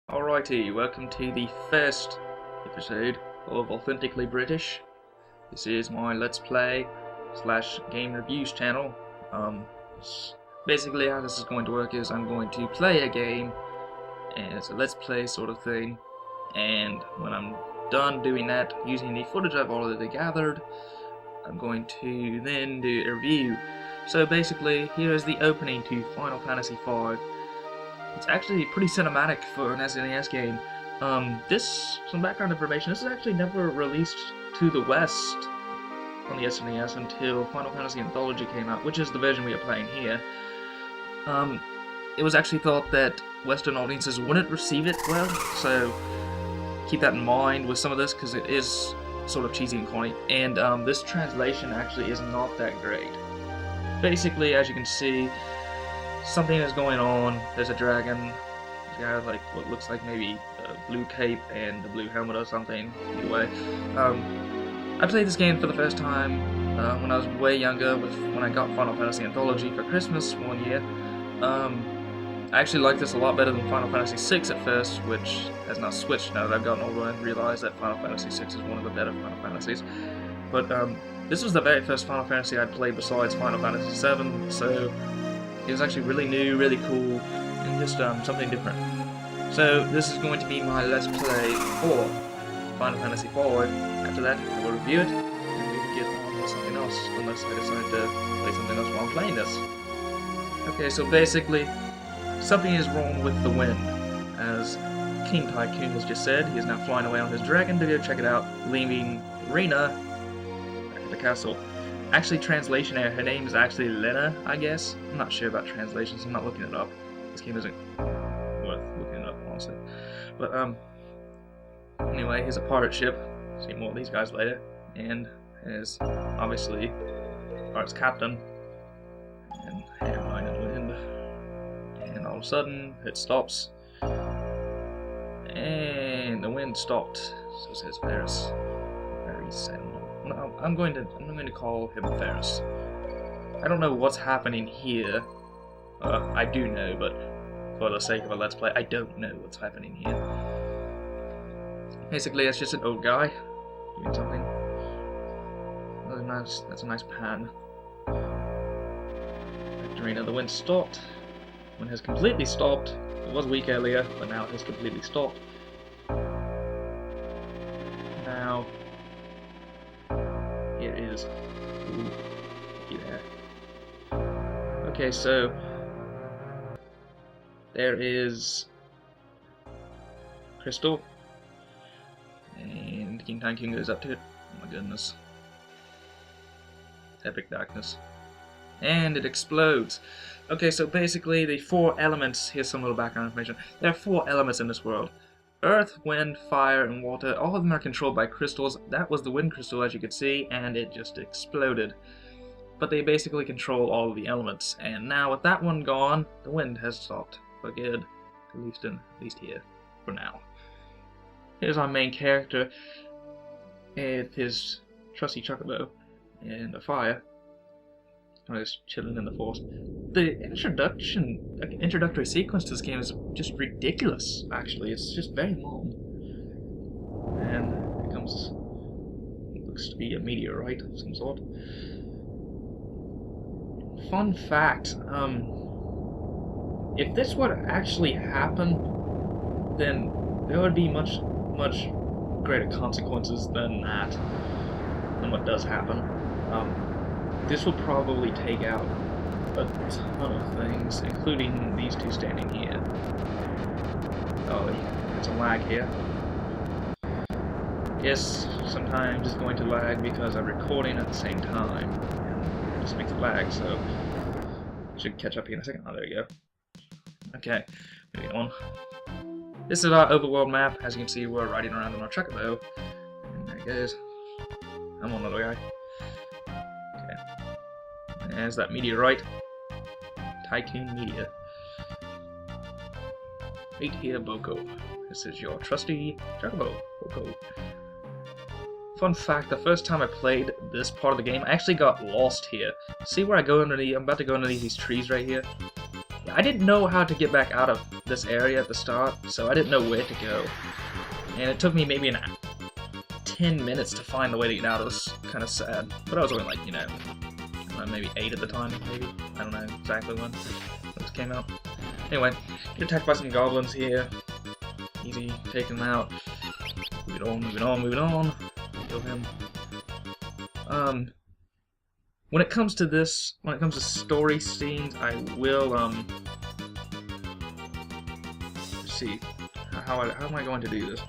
Alrighty, welcome to the first episode of Authentically British. This is my Let's Play / game reviews channel. Basically how this is going to work is I'm going to play a game as a Let's Play sort of thing, and when I'm done doing that, using the footage I've already gathered, I'm going to then do a review. So basically, here is the opening to Final Fantasy V. It's actually pretty cinematic for an SNES game. Some background information, this is actually never released to the West on the SNES until Final Fantasy Anthology came out, which is the version we are playing here. It was actually thought that Western audiences wouldn't receive it well, so keep that in mind with some of this, because it is sort of cheesy and corny, and this translation actually is not that great. Basically, as you can see, something is going on. There's a dragon. There's a guy with like what looks like maybe a blue cape and a blue helmet or something. Either way, I played this game for the first time when I was way younger, when I got Final Fantasy Anthology for Christmas one year. I actually liked this a lot better than Final Fantasy VI at first, which has now switched now that I've gotten older and realized that Final Fantasy VI is one of the better Final Fantasies. But this was the very first Final Fantasy I'd played besides Final Fantasy VII, so it was actually really new, really cool, and just something different. So this is going to be my Let's Play for Final Fantasy V. After that, I will review it, and we will get on with something else, unless I decide to play something else while I'm playing this. Okay, so basically, something is wrong with the wind. As King Tycoon has just said, he is now flying away on his dragon to go check it out, leaving Rena back at the castle. Actually, translation error. Her name is actually Lena, I guess. I'm not sure about translations. I'm not looking it up. This game isn't worth looking it up, honestly. But anyway, here's a pirate ship. See more of these guys later. And there's obviously pirate's captain and Hamline in the wind. And all of a sudden, it stops, and the wind stopped. So says Ferris. Very sad. No, I'm going to call him Ferris. I don't know what's happening here. I do know, but for the sake of a Let's Play, I don't know what's happening here. Basically, it's just an old guy doing something. That's a nice pan. Victorina, the wind stopped. Wind has completely stopped. It was weak earlier, but now it has completely stopped. Now, here it is. Ooh, yeah. Okay, so there is Crystal, and King Tycoon goes up to it. Oh my goodness. Epic darkness. And it explodes. Okay, so basically the four elements, here's some little background information. There are four elements in this world. Earth, wind, fire, and water. All of them are controlled by crystals. That was the wind crystal, as you could see, and it just exploded. But they basically control all of the elements. And now with that one gone, the wind has stopped for good. At least here, for now. Here's our main character with his trusty chocobo and a fire. Just chilling in the forest. The introductory sequence to this game is just ridiculous, actually. It's just very long. And here comes what looks to be a meteorite of some sort. Fun fact, if this were to actually happen, then there would be much greater consequences than that, than what does happen. This will probably take out a ton of things, including these two standing here. Oh, it's a lag here. Yes, sometimes it's going to lag because I'm recording at the same time. And it just makes it lag, so I should catch up here in a second. Oh, there we go. Okay, moving on. This is our overworld map. As you can see, we're riding around on our chocobo. And there it goes. I'm on another guy. There's that meteorite. Tycoon Media. Wait here, Boko. This is your trusty chocobo, Boko. Fun fact, the first time I played this part of the game, I actually got lost here. See where I go underneath? I'm about to go underneath these trees right here. I didn't know how to get back out of this area at the start, so I didn't know where to go. And it took me maybe 10 minutes to find the way to get out. It was kind of sad. But I was only like, you know, maybe 8 at the time, maybe. I don't know exactly when this came out. Anyway, get attacked by some goblins here. Easy, taking them out. Moving on, moving on, moving on. Kill him. When it comes to this, when it comes to story scenes, I will, let's see, how am I going to do this?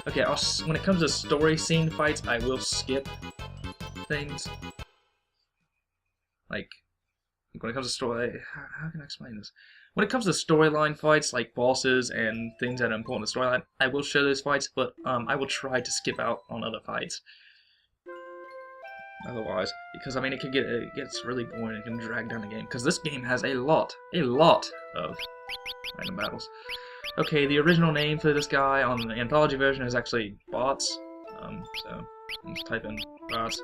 Okay, when it comes to story scene fights, I will skip things. Like, when it comes to story, how can I explain this? When it comes to storyline fights, like bosses and things that are important to storyline, I will show those fights, but I will try to skip out on other fights. Otherwise, because I mean, it gets really boring and can drag down the game. Because this game has a lot of random battles. Okay, the original name for this guy on the anthology version is actually Bots. So let's type in Bots.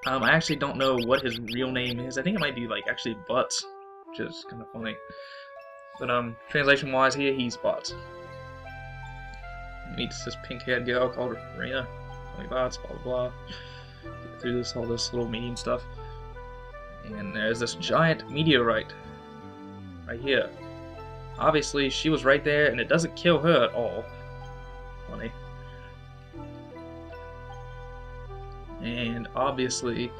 I actually don't know what his real name is. I think it might be like actually Butts, which is kind of funny. But translation-wise, here he's Bots. He meets this pink-haired girl called Rena. Only Bots, blah blah blah. Get through all this little meme stuff. And there's this giant meteorite right here. Obviously, she was right there, and it doesn't kill her at all. Funny. And obviously,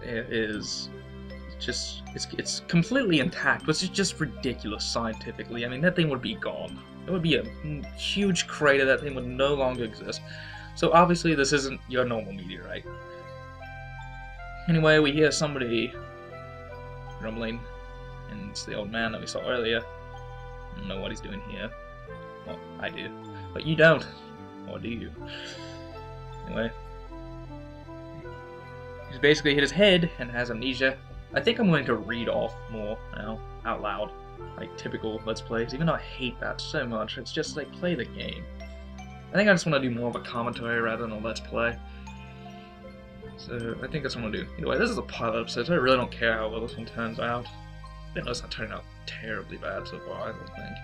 there is just it's completely intact, which is just ridiculous scientifically. I mean, that thing would be gone. It would be a huge crater. That thing would no longer exist. So obviously, this isn't your normal meteorite. Anyway, we hear somebody rumbling, and it's the old man that we saw earlier. I don't know what he's doing here. Well, I do, but you don't, or do you? Anyway, he's basically hit his head and has amnesia. I think I'm going to read off more now, out loud, like typical Let's Plays, even though I hate that so much. It's just like, play the game. I think I just want to do more of a commentary rather than a Let's Play. So, I think that's what I'm going to do. Anyway, this is a pilot episode, so I really don't care how well this one turns out. I know it's not turning out terribly bad so far, I don't think.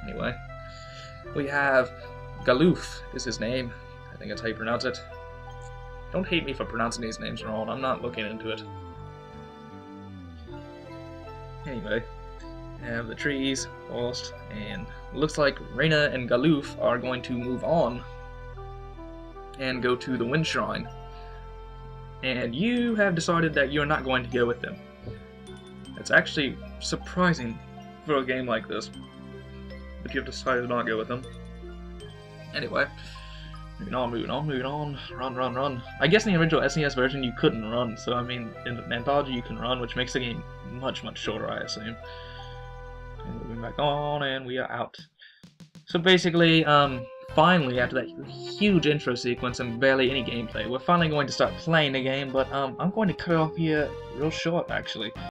Anyway, we have Galuf is his name. I think that's how you pronounce it. Don't hate me for pronouncing these names wrong, I'm not looking into it. Anyway, we have the trees, forest, and it looks like Rena and Galuf are going to move on and go to the Wind Shrine. And you have decided that you're not going to go with them. It's actually surprising for a game like this, but you've decided to not go with them. Anyway, moving on, moving on, moving on. Run, run, run. I guess in the original SNES version you couldn't run, so I mean, in the Anthology you can run, which makes the game much, much shorter, I assume. And moving back on, and we are out. So basically, finally, after that huge intro sequence and barely any gameplay, we're finally going to start playing the game, but I'm going to cut off here real short, actually.